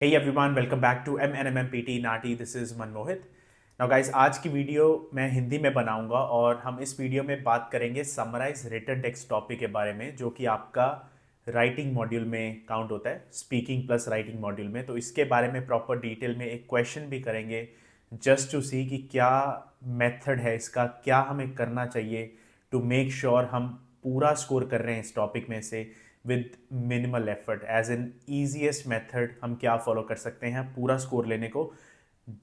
Hey everyone, welcome back to MNMMPT Nati. This is Manmohit. Now guys, आज की video मैं हिंदी में बनाऊंगा और हम इस वीडियो में बात करेंगे समराइज रिटन टेक्स्ट टॉपिक के बारे में, जो कि आपका राइटिंग मॉड्यूल में काउंट होता है, स्पीकिंग प्लस राइटिंग मॉड्यूल में. तो इसके बारे में प्रॉपर डिटेल में एक क्वेश्चन भी करेंगे जस्ट टू सी कि क्या मेथड है इसका, क्या हमें करना चाहिए टू मेक श्योर हम पूरा स्कोर कर रहे हैं इस टॉपिक में से with minimal effort. As an easiest method हम क्या फॉलो कर सकते हैं पूरा स्कोर लेने को,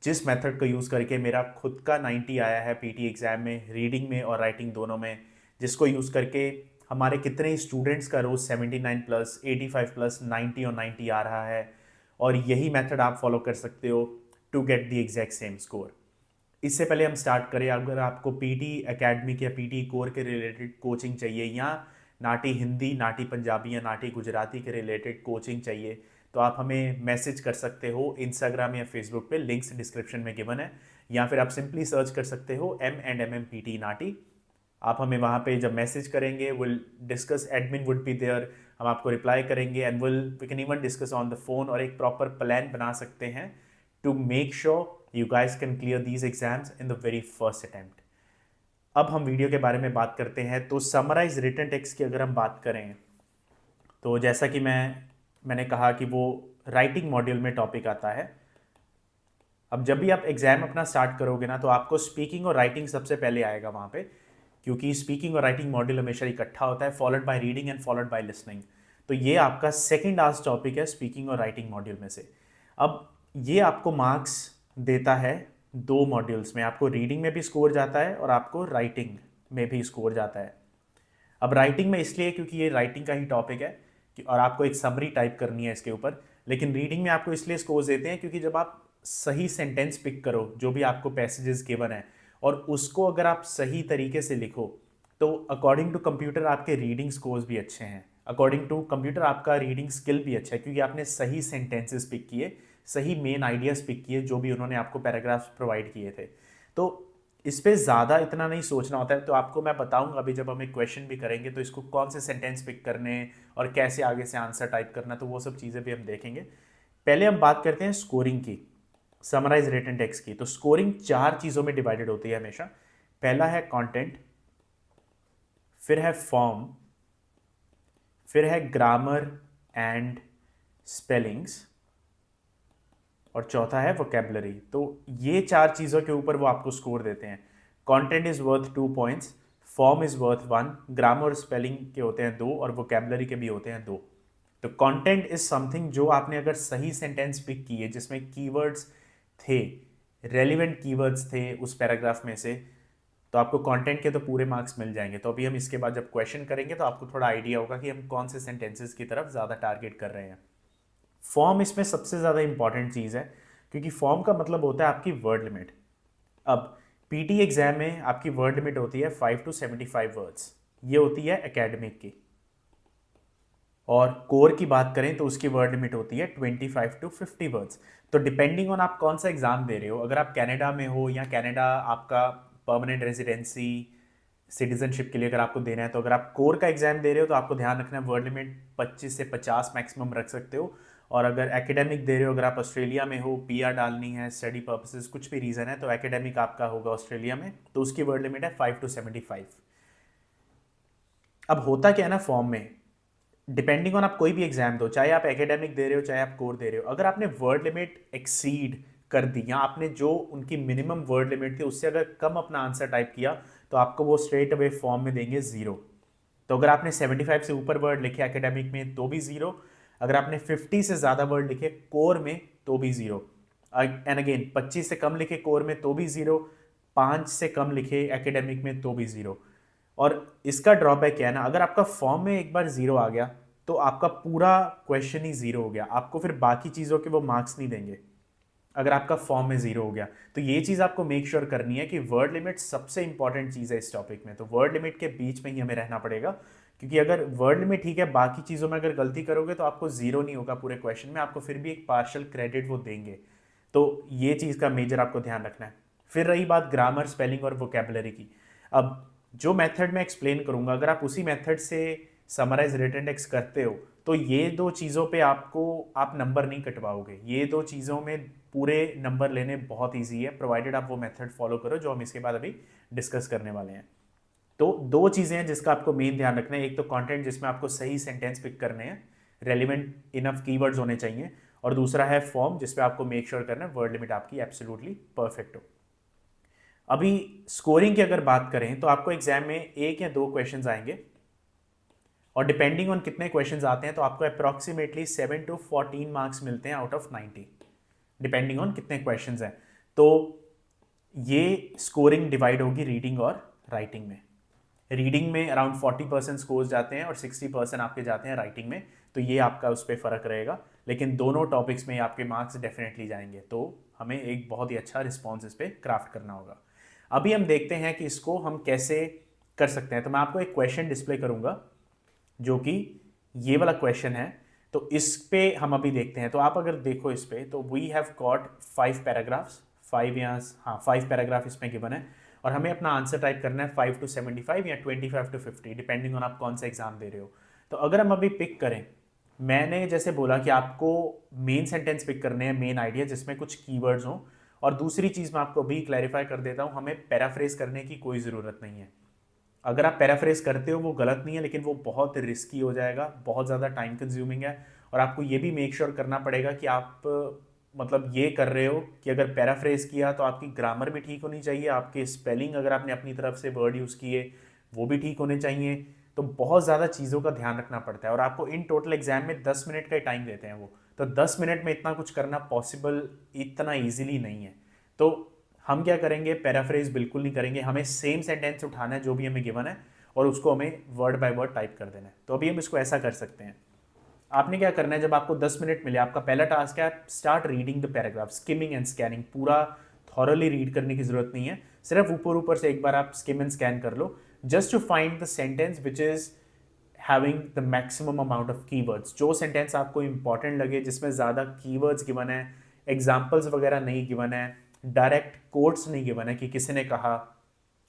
जिस मेथड को यूज़ करके मेरा खुद का 90 आया है पीटी एग्ज़ाम में, रीडिंग में और राइटिंग दोनों में, जिसको यूज़ करके हमारे कितने ही स्टूडेंट्स का रोज़ 79 प्लस 85 प्लस 90 और 90 आ रहा है. और यही मेथड आप फॉलो कर सकते हो to get the exact same score. इससे पहले हम स्टार्ट करें, अगर आपको पीटी एकेडमिक या पीटी कोर के रिलेटेड कोचिंग चाहिए या नाटी हिंदी, नाटी पंजाबी या नाटी गुजराती के रिलेटेड कोचिंग चाहिए, तो आप हमें मैसेज कर सकते हो इंस्टाग्राम या फेसबुक पे, लिंक्स डिस्क्रिप्शन में गिवन है, या फिर आप सिंपली सर्च कर सकते हो M&MM PT नाटी. आप हमें वहाँ पे जब मैसेज करेंगे, will discuss, admin would be there, हम आपको रिप्लाई करेंगे and we can even discuss on the phone और एक प्रॉपर प्लान बना सकते हैं to make sure you guys can clear these exams in the very first attempt. अब हम वीडियो के बारे में बात करते हैं. तो समराइज रिटन टेक्स्ट की अगर हम बात करें, तो जैसा कि मैंने कहा कि वो राइटिंग मॉड्यूल में टॉपिक आता है. अब जब भी आप एग्जाम अपना स्टार्ट करोगे ना, तो आपको स्पीकिंग और राइटिंग सबसे पहले आएगा वहाँ पे, क्योंकि स्पीकिंग और राइटिंग मॉड्यूल हमेशा इकट्ठा होता है, followed by reading and followed by listening. तो ये आपका सेकेंड लास्ट टॉपिक है स्पीकिंग और राइटिंग मॉड्यूल में से. अब ये आपको मार्क्स देता है दो मॉड्यूल्स में, आपको रीडिंग में भी स्कोर जाता है और आपको राइटिंग में भी स्कोर जाता है. अब राइटिंग में इसलिए क्योंकि ये राइटिंग का ही टॉपिक है और आपको एक समरी टाइप करनी है इसके ऊपर. लेकिन रीडिंग में आपको इसलिए स्कोर देते हैं क्योंकि जब आप सही सेंटेंस पिक करो, जो भी आपको पैसेजेस गिवन है, और उसको अगर आप सही तरीके से लिखो, तो अकॉर्डिंग टू कंप्यूटर आपके रीडिंग स्कोर्स भी अच्छे हैं. अकॉर्डिंग टू कंप्यूटर आपका रीडिंग स्किल भी अच्छा है, क्योंकि आपने सही सेंटेंसेस पिक किए, सही मेन आइडियाज़ पिक किए जो भी उन्होंने आपको पैराग्राफ्स प्रोवाइड किए थे. तो इस पर ज़्यादा इतना नहीं सोचना होता है. तो आपको मैं बताऊंगा अभी जब हम एक क्वेश्चन भी करेंगे, तो इसको कौन से सेंटेंस पिक करने और कैसे आगे से आंसर टाइप करना, तो वो सब चीज़ें भी हम देखेंगे. पहले हम बात करते हैं स्कोरिंग की, समराइज रिटन टेक्स्ट की. तो स्कोरिंग चार चीज़ों में डिवाइडेड होती है हमेशा. पहला है कंटेंट, फिर है फॉर्म, फिर है ग्रामर एंड स्पेलिंग्स, और चौथा है वोकेबलरी. तो ये चार चीज़ों के ऊपर वो आपको स्कोर देते हैं. Content is worth 2 points, form is worth 1, grammar और स्पेलिंग के होते हैं 2, और वोकेबलरी के भी होते हैं 2. तो कंटेंट इज समथिंग जो आपने अगर सही सेंटेंस पिक किए जिसमें कीवर्ड्स थे, रेलिवेंट कीवर्ड्स थे उस पैराग्राफ में से, तो आपको कंटेंट के तो पूरे मार्क्स मिल जाएंगे. तो अभी हम इसके बाद जब क्वेश्चन करेंगे तो आपको थोड़ा आइडिया होगा कि हम कौन से सेंटेंसेस की तरफ ज़्यादा टारगेट कर रहे हैं. फॉर्म इसमें सबसे ज़्यादा इंपॉर्टेंट चीज़ है, क्योंकि फॉर्म का मतलब होता है आपकी वर्ड लिमिट. अब पीटी एग्जाम में आपकी वर्ड लिमिट होती है 5 to 75 वर्ड्स, ये होती है एकेडमिक की. और कोर की बात करें तो उसकी वर्ड लिमिट होती है 25 to 50 वर्ड्स. तो डिपेंडिंग ऑन आप कौन सा एग्जाम दे रहे हो, अगर आप कनाडा में हो या कनाडा आपका परमानेंट रेजिडेंसी सिटीजनशिप के लिए अगर आपको देना है, तो अगर आप कोर का एग्जाम दे रहे हो तो आपको ध्यान रखना है वर्ड लिमिट 25 से 50 मैक्सिमम रख सकते हो. और अगर एकेडमिक दे रहे हो, अगर आप ऑस्ट्रेलिया में हो, पीआर डालनी है, स्टडी पर्पसेस, कुछ भी रीज़न है, तो एकेडमिक आपका होगा ऑस्ट्रेलिया में, तो उसकी वर्ड लिमिट है 5 to 75. अब होता क्या है ना, फॉर्म में डिपेंडिंग ऑन आप कोई भी एग्जाम दो, चाहे आप एकेडमिक दे रहे हो चाहे आप कोर दे रहे हो, अगर आपने वर्ड लिमिट एक्सीड कर दी या आपने जो उनकी मिनिमम वर्ड लिमिट थी उससे अगर कम अपना आंसर टाइप किया, तो आपको वो स्ट्रेट अवे फॉर्म में देंगे 0. तो अगर आपने 75 से ऊपर वर्ड लिखे एकेडमिक में तो भी 0, अगर आपने 50 से ज़्यादा वर्ड लिखे कोर में तो भी 0, एंड अगेन 25 से कम लिखे कोर में तो भी 0, 5 से कम लिखे एकेडमिक में तो भी 0. और इसका ड्रॉबैक क्या है ना, अगर आपका फॉर्म में एक बार 0 आ गया तो आपका पूरा क्वेश्चन ही 0 हो गया, आपको फिर बाकी चीज़ों के वो मार्क्स नहीं देंगे अगर आपका फॉर्म में 0 हो गया. तो ये चीज़ आपको मेक श्योर करनी है कि वर्ड लिमिट सबसे इंपॉर्टेंट चीज़ है इस टॉपिक में. तो वर्ड लिमिट के बीच में ही हमें रहना पड़ेगा, क्योंकि अगर वर्ड लिमिट ठीक है, बाकी चीज़ों में अगर गलती करोगे तो आपको 0 नहीं होगा पूरे क्वेश्चन में, आपको फिर भी एक पार्शियल क्रेडिट वो देंगे. तो ये चीज़ का मेजर आपको ध्यान रखना है. फिर रही बात ग्रामर, स्पेलिंग और वोकेबलरी की. अब जो मेथड मैं एक्सप्लेन करूंगा, अगर आप उसी मेथड से समराइज रिटन टेक्स्ट करते हो तो ये दो चीज़ों पे आप नंबर नहीं कटवाओगे। ये दो चीज़ों में पूरे नंबर लेने बहुत ईजी है, प्रोवाइडेड आप वो मेथड फॉलो करो जो हम इसके बाद अभी डिस्कस करने वाले हैं। तो दो चीज़ें हैं जिसका आपको मेन ध्यान रखना है। एक तो कंटेंट जिसमें आपको सही सेंटेंस पिक करने हैं, रेलिवेंट इनफ कीवर्ड्स होने चाहिए, और दूसरा है फॉर्म जिसपे आपको मेक श्योर करना है वर्ड लिमिट आपकी एब्सोल्युटली परफेक्ट हो। अभी स्कोरिंग की अगर बात करें तो आपको एग्जाम में एक या दो क्वेश्चंस आएंगे, और डिपेंडिंग ऑन कितने क्वेश्चंस आते हैं तो आपको अप्रॉक्सीमेटली 7 to 14 मार्क्स मिलते हैं आउट ऑफ 90, डिपेंडिंग ऑन कितने क्वेश्चंस हैं। तो ये स्कोरिंग डिवाइड होगी रीडिंग और राइटिंग में। रीडिंग में अराउंड 40% स्कोर्स जाते हैं और 60% आपके जाते हैं राइटिंग में, तो ये आपका उस पर फ़र्क रहेगा। लेकिन दोनों टॉपिक्स में आपके मार्क्स डेफिनेटली जाएंगे, तो हमें एक बहुत ही अच्छा रिस्पॉन्स इस पर क्राफ्ट करना होगा। अभी हम देखते हैं कि इसको हम कैसे कर सकते हैं। तो मैं आपको एक क्वेश्चन डिस्प्ले करूंगा जो कि ये वाला क्वेश्चन है, तो इस पे हम अभी देखते हैं। तो आप अगर देखो इस पे, तो वी हैव गॉट 5 पैराग्राफ्स, 5 यहाँ, हाँ 5 पैराग्राफ इसमें गिवन है, और हमें अपना आंसर टाइप करना है 5 to 75 या 25 to 50, डिपेंडिंग ऑन आप कौन सा एग्जाम दे रहे हो। तो अगर हम अभी पिक करें, मैंने जैसे बोला कि आपको मेन सेंटेंस पिक करने हैं, मेन आइडिया जिसमें कुछ कीवर्ड्स हों, और दूसरी चीज़ मैं आपको अभी क्लैरिफाई कर देता हूँ, हमें पैराफ्रेज करने की कोई ज़रूरत नहीं है। अगर आप पैराफ्रेज करते हो वो गलत नहीं है, लेकिन वो बहुत रिस्की हो जाएगा, बहुत ज़्यादा टाइम कंज्यूमिंग है, और आपको ये भी मेक श्योर करना पड़ेगा कि आप मतलब ये कर रहे हो कि अगर पैराफ्रेज किया तो आपकी ग्रामर भी ठीक होनी चाहिए, आपके स्पेलिंग अगर आपने अपनी तरफ से वर्ड यूज़ किए वो भी ठीक होने चाहिए। तो बहुत ज़्यादा चीज़ों का ध्यान रखना पड़ता है, और आपको इन टोटल एग्जाम में 10 मिनट का टाइम देते हैं वो, तो 10 मिनट में इतना कुछ करना पॉसिबल इतना ईजिली नहीं है। तो हम क्या करेंगे, पैराफ्रेज बिल्कुल नहीं करेंगे, हमें सेम सेंटेंस उठाना है जो भी हमें गिवन है, और उसको हमें वर्ड बाय वर्ड टाइप कर देना है। तो अभी हम इसको ऐसा कर सकते हैं। आपने क्या करना है, जब आपको 10 मिनट मिले, आपका पहला टास्क है start reading the paragraph, skimming and scanning. पूरा थॉरली रीड करने की जरूरत नहीं है, सिर्फ ऊपर ऊपर से एक बार आप स्किम एंड स्कैन कर लो, just to find the sentence which is having the maximum amount of keywords. जो सेंटेंस आपको इंपॉर्टेंट लगे, जिसमें ज़्यादा कीवर्ड्स गिवन है, एग्जाम्पल्स वगैरह नहीं गिवन है, डायरेक्ट कोट्स नहीं गिवन है कि किसी ने कहा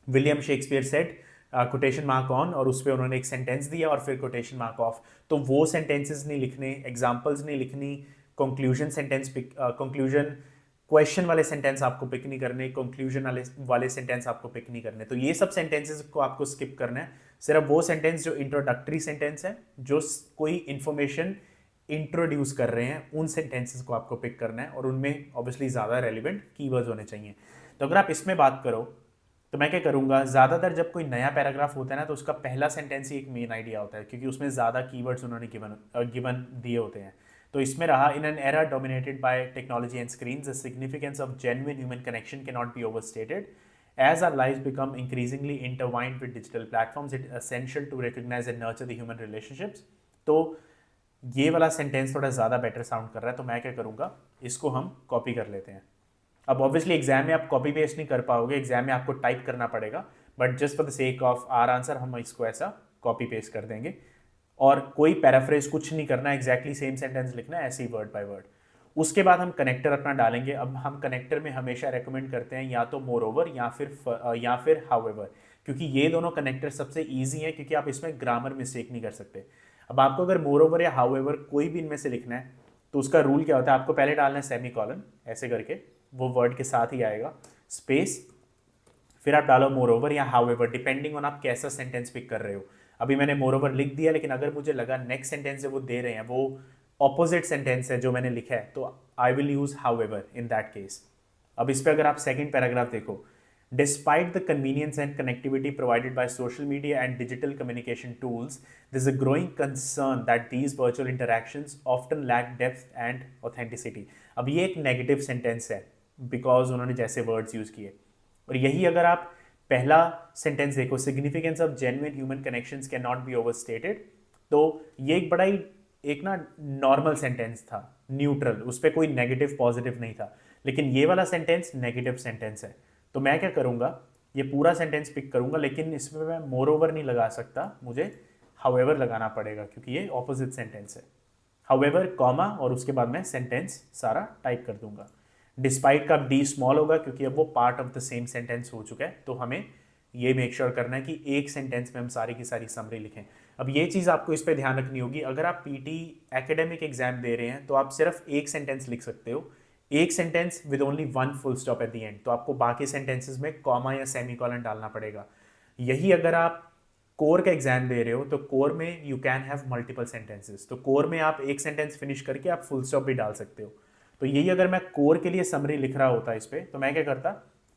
William Shakespeare said quotation mark on, और उस पर उन्होंने एक सेंटेंस दिया और फिर कोटेशन मार्क ऑफ। तो वो सेंटेंसेस नहीं लिखने, एग्जाम्पल्स नहीं लिखनी, conclusion sentence pick, conclusion question वाले सेंटेंस आपको पिक नहीं करने, कंक्लूजन वाले सेंटेंस आपको पिक नहीं करने। तो ये सब सेंटेंसेस को आपको स्किप करना है। सिर्फ वो सेंटेंस जो इंट्रोडक्टरी सेंटेंस है, जो कोई इंफॉर्मेशन इंट्रोड्यूस कर रहे हैं, उन सेंटेंसेस को आपको पिक करना है, और उनमें ऑब्वियसली ज़्यादा रेलिवेंट कीवर्ड्स होने चाहिए। तो अगर आप इसमें बात करो तो मैं क्या करूँगा, ज़्यादातर जब कोई नया पैराग्राफ होता है ना, तो उसका पहला सेंटेंस ही एक मेन आइडिया होता है, क्योंकि उसमें ज़्यादा कीवर्ड्स उन्होंने गिवन दिए होते हैं। तो इसमें रहा, in an era dominated by technology and screens the significance of genuine human connection can not be overstated. As our lives become increasingly intertwined with digital platforms, it's essential to recognize and nurture the human relationships. तो ये वाला sentence थोड़ा ज़्यादा better sound कर रहा है, तो मैं क्या करूँगा, इसको हम कॉपी कर लेते हैं। अब ऑब्वियसली एग्जाम में आप कॉपी पेस्ट नहीं कर पाओगे, एग्जाम में आपको टाइप करना पड़ेगा, but just for the sake of our answer हम इसको ऐसा कॉपी पेस्ट कर देंगे, और कोई पैराफ्रेज कुछ नहीं करना, एग्जैक्टली सेम सेंटेंस लिखना है ऐसे ही वर्ड बाय वर्ड। उसके बाद हम कनेक्टर अपना डालेंगे। अब हम कनेक्टर में हमेशा रेकमेंड करते हैं या तो मोर ओवर या फिर हाउएवर, क्योंकि ये दोनों कनेक्टर सबसे ईजी हैं, क्योंकि आप इसमें ग्रामर मिस्टेक नहीं कर सकते। अब आपको अगर मोर ओवर या हाउएवर कोई भी इनमें से लिखना है, तो उसका रूल क्या होता है, आपको पहले डालना है सेमी कॉलन, ऐसे करके वो वर्ड के साथ ही आएगा, स्पेस, फिर आप डालो मोर ओवर या हाउएवर, डिपेंडिंग ऑन आप कैसा सेंटेंस पिक कर रहे हो। अभी मैंने मोर ओवर लिख दिया, लेकिन अगर मुझे लगा नेक्स्ट सेंटेंस जो वो दे रहे हैं वो ऑपोजिट सेंटेंस है जो मैंने लिखा है, तो I will use however in that case. अब इस पे अगर आप सेकंड पैराग्राफ देखो, despite the convenience and connectivity provided by social media and digital communication tools, there is a growing concern that these virtual interactions often lack depth and authenticity. अब ये एक negative sentence है, because उन्होंने जैसे words use किए, और यही अगर आप पहला सेंटेंस देखो, significance of genuine human connections can not be overstated, तो ये एक बड़ा ही एक ना नॉर्मल सेंटेंस था, न्यूट्रल, उस पर कोई नेगेटिव पॉजिटिव नहीं था। लेकिन ये वाला सेंटेंस नेगेटिव सेंटेंस है, तो मैं क्या करूँगा, ये पूरा सेंटेंस पिक करूँगा, लेकिन इसमें मैं मोर ओवर नहीं लगा सकता, मुझे हाउएवर लगाना पड़ेगा, क्योंकि ये ऑपोजिट सेंटेंस है। हाउएवर कॉमा, और उसके बाद मैं सेंटेंस सारा टाइप कर दूंगा। डिस्पाइट का डी स्मॉल होगा, क्योंकि अब वो part of the same sentence हो चुका है, तो हमें ये मेक श्योर करना है कि एक सेंटेंस में हम सारी की सारी समरी लिखें। अब ये चीज़ आपको इस पे ध्यान रखनी होगी, अगर आप पीटी एकेडमिक एग्जाम दे रहे हैं तो आप सिर्फ एक सेंटेंस लिख सकते हो, एक sentence with only one full stop at the end, तो आपको बाकी सेंटेंसेस में कॉमा या सेमीकोलन डालना पड़ेगा। यही अगर आप कोर का एग्जाम दे रहे हो तो कोर में you can have multiple sentences, तो कोर में आप एक सेंटेंस फिनिश करके आप फुल स्टॉप भी डाल सकते हो। तो यही अगर मैं कोर के लिए समरी लिख रहा होता इस पर, तो मैं क्या करता,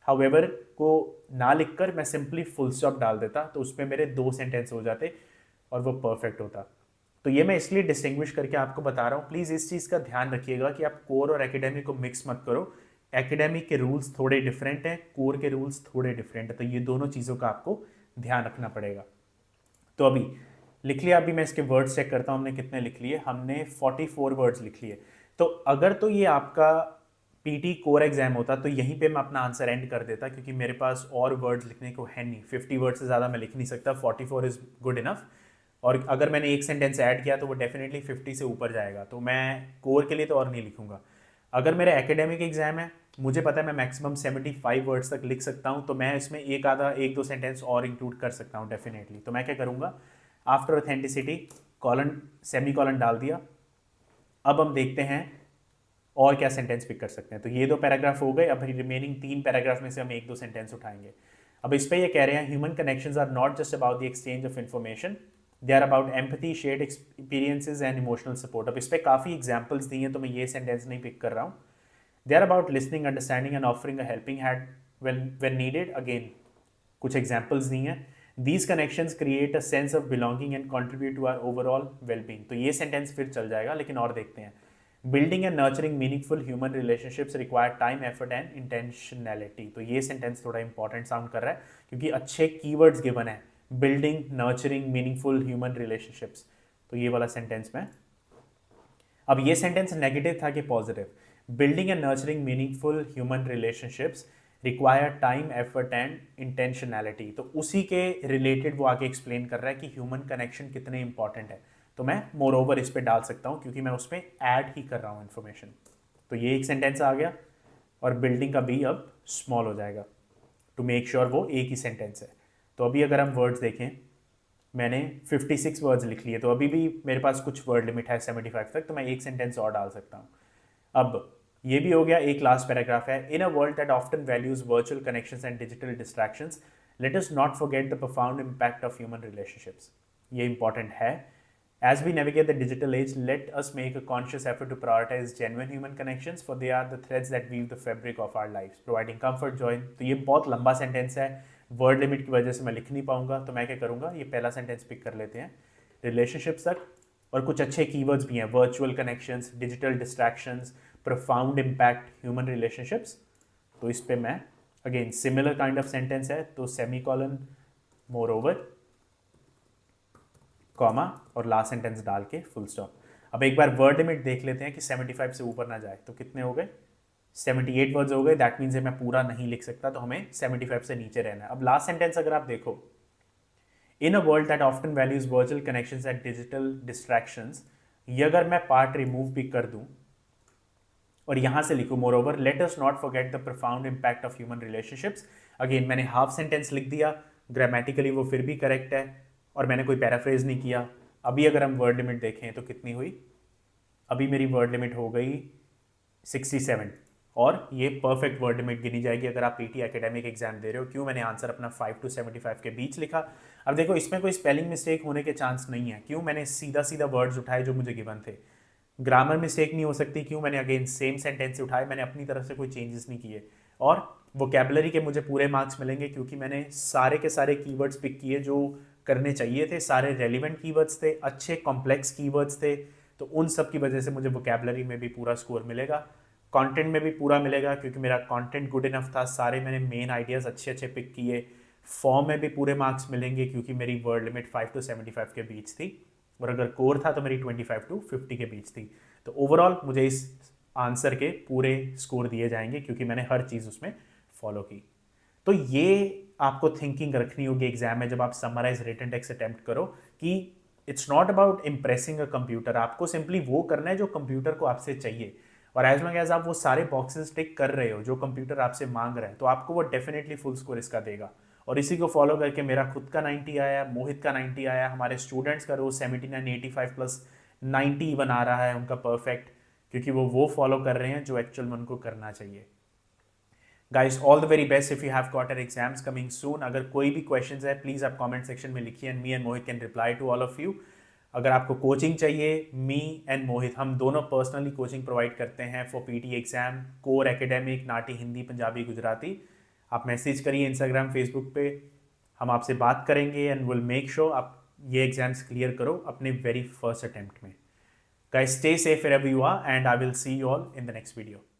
हाउएवर को ना लिखकर मैं सिंपली फुल स्टॉप डाल देता, तो उसमें मेरे 2 सेंटेंस हो जाते और वो परफेक्ट होता। तो ये मैं इसलिए डिस्टिंग्विश करके आपको बता रहा हूँ, प्लीज़ इस चीज़ का ध्यान रखिएगा कि आप कोर और एकेडमिक को मिक्स मत करो। एकेडमिक के रूल्स थोड़े डिफरेंट हैं, कोर के रूल्स थोड़े डिफरेंट हैं, तो ये दोनों चीज़ों का आपको ध्यान रखना पड़ेगा। तो अभी लिख लिया, अभी मैं इसके वर्ड्स चेक करता हूँ हमने कितने लिख लिए, हमने 44 वर्ड्स लिख लिए। तो अगर तो ये आपका पीटी कोर एग्जाम होता तो यहीं पे मैं अपना आंसर एंड कर देता, क्योंकि मेरे पास और वर्ड्स लिखने को है नहीं, 50 वर्ड से ज़्यादा मैं लिख नहीं सकता, 44 इज़ गुड इनफ। और अगर मैंने एक सेंटेंस ऐड किया तो वो डेफिनेटली 50 से ऊपर जाएगा, तो मैं कोर के लिए तो और नहीं लिखूंगा। अगर मेरा एकेडमिक एग्जाम है, मुझे पता है मैं मैक्सिमम 75 वर्ड्स तक लिख सकता हूँ, तो मैं इसमें एक दो सेंटेंस और इंक्लूड कर सकता हूँ डेफिनेटली। तो मैं क्या करूँगा, after authenticity colon semi colon डाल दिया। अब हम देखते हैं और क्या सेंटेंस पिक कर सकते हैं। तो ये 2 पैराग्राफ हो गए, अब रिमेनिंग 3 पैराग्राफ में से हम 1-2 सेंटेंस उठाएंगे। अब इस पर ये कह रहे हैं, human connections are not just about the exchange of information, they are about empathy, shared experiences and emotional support. अब इस पर काफ़ी एग्जाम्पल्स दी हैं, तो मैं ये सेंटेंस नहीं पिक कर रहा हूँ। They are about listening, understanding and offering a helping hand when needed. Again कुछ एग्जाम्पल्स दी हैं। These connections create a sense of belonging and contribute to our overall well-being। तो ये सेंटेंस फिर चल जाएगा, लेकिन और देखते हैं। Building and nurturing meaningful human relationships require time, effort and intentionality। तो ये सेंटेंस थोड़ा इंपॉर्टेंट साउंड कर रहा है, क्योंकि अच्छे कीवर्ड्स गिवन है, building, nurturing, meaningful human relationships. तो ये वाला सेंटेंस में, अब ये सेंटेंस नेगेटिव था कि positive? Building and nurturing meaningful human relationships require time, effort and intentionality. तो उसी के रिलेटेड वो आगे एक्सप्लेन कर रहा है कि ह्यूमन कनेक्शन कितने इंपॉर्टेंट है। तो मैं मोर ओवर इस पर डाल सकता हूँ, क्योंकि मैं उस पर ऐड ही कर रहा हूँ इन्फॉर्मेशन। तो ये एक सेंटेंस आ गया, और बिल्डिंग का बी अब स्मॉल हो जाएगा टू मेक श्योर वो एक ही सेंटेंस है। तो अभी अगर हम वर्ड्स देखें, मैंने 56 वर्ड्स लिख लिए, तो अभी भी मेरे पास कुछ वर्ड लिमिट है 75 तक, तो मैं एक सेंटेंस और डाल सकता हूँ। अब ये भी हो गया, एक लास्ट पैराग्राफ है। In a world that often values virtual connections and digital distractions, let us not forget the profound impact of human relationships. ये इंपॉर्टेंट है। As we navigate the digital age, let us make a conscious effort to prioritize genuine human connections, for they are the threads that weave the fabric of our lives, providing comfort, joy। तो ये बहुत लंबा sentence है, word limit की वजह से मैं लिख नहीं पाऊंगा, तो मैं क्या करूंगा, ये पहला सेंटेंस पिक कर लेते हैं, रिलेशनशिप्स तक। और कुछ अच्छे कीवर्ड्स भी हैं, virtual connections, digital distractions, profound impact, human relationships. तो इस पे मैं again similar kind of sentence है, तो semi colon, more over, comma और लास्ट सेंटेंस डाल के फुल स्टॉप। अब एक बार वर्ड लिमिट देख लेते हैं कि 75 से ऊपर ना जाए। तो कितने हो गए, 78 वर्ड्स हो गए। दैट मीन्स मैं पूरा नहीं लिख सकता, तो हमें 75 से नीचे रहना है। अब लास्ट सेंटेंस अगर आप देखो, in a world that often values virtual connections and digital distractions, ये अगर मैं पार्ट रिमूव भी कर दूं और यहां से लिखूं, more over late us not forget the profound impact of human relationships. Again मैंने हाफ सेंटेंस लिख दिया, ग्रामेटिकली वो फिर भी करेक्ट है, और मैंने कोई पैराफ्रेज नहीं किया। अभी अगर हम वर्ड लिमिट देखें तो कितनी हुई, अभी मेरी वर्ड लिमिट हो गई 67, और ये परफेक्ट वर्ड लिमिट गिनी जाएगी अगर आप पीटी एकेडमिक एग्जाम दे रहे हो। क्यों, मैंने आंसर अपना 5 to 75 के बीच लिखा। अब देखो इसमें कोई स्पेलिंग मिस्टेक होने के चांस नहीं है, क्यों, मैंने सीधा सीधा वर्ड्स उठाए जो मुझे गिवन थे। ग्रामर मिस्टेक नहीं हो सकती, क्यों, मैंने अगेन सेम सेंटेंस उठाए, मैंने अपनी तरफ से कोई चेंजेस नहीं किए। और वोकैबुलरी के मुझे पूरे मार्क्स मिलेंगे, क्योंकि मैंने सारे के सारे कीवर्ड्स पिक किए जो करने चाहिए थे, सारे रेलिवेंट कीवर्ड्स थे, अच्छे कॉम्प्लेक्स कीवर्ड्स थे। तो उन सब की वजह से मुझे वोकैबुलरी में भी पूरा स्कोर मिलेगा, कंटेंट में भी पूरा मिलेगा, क्योंकि मेरा कंटेंट गुड इनफ था, सारे मैंने मेन आइडियाज़ अच्छे अच्छे पिक किए। फॉर्म में भी पूरे मार्क्स मिलेंगे, क्योंकि मेरी वर्ड लिमिट 5 to 75 के बीच थी, और अगर कोर था तो मेरी 25 to 50 के बीच थी। तो ओवरऑल मुझे इस आंसर के पूरे स्कोर दिए जाएंगे, क्योंकि मैंने हर चीज़ उसमें फॉलो की। तो ये आपको थिंकिंग रखनी होगी एग्जाम में जब आप समराइज रिटन टेक्स्ट अटेम्प्ट करो, कि it's not about impressing a computer, आपको सिंपली वो करना है जो कंप्यूटर को आपसे चाहिए। और एज लॉन्ग एज आप वो सारे बॉक्सेस टिक कर रहे हो जो कंप्यूटर आपसे मांग रहे हैं, तो आपको वो डेफिनेटली फुल स्कोर इसका देगा। और इसी को फॉलो करके मेरा खुद का 90 आया, मोहित का 90 आया, हमारे स्टूडेंट्स का रोज 79 85 प्लस 90 बना रहा है उनका परफेक्ट, क्योंकि वो फॉलो कर रहे हैं जो एक्चुअल में उनको करना चाहिए। Guys all the very best if you have got exams coming soon. अगर कोई भी क्वेश्चंस है प्लीज़ आप कमेंट सेक्शन में लिखिए and me and Mohit can reply to all of you. अगर आपको कोचिंग चाहिए, मी एंड मोहित हम दोनों पर्सनली कोचिंग प्रोवाइड करते हैं for PT exam, core academic, NAATI, Hindi, Punjabi, Gujarati. आप मैसेज करिए इंस्टाग्राम फेसबुक पे, हम आपसे बात करेंगे एंड विल मेक श्योर आप ये एग्जाम्स क्लियर करो अपने वेरी फर्स्ट अटेम्प्ट में। Guys stay safe wherever you are and I will see you all in the next video.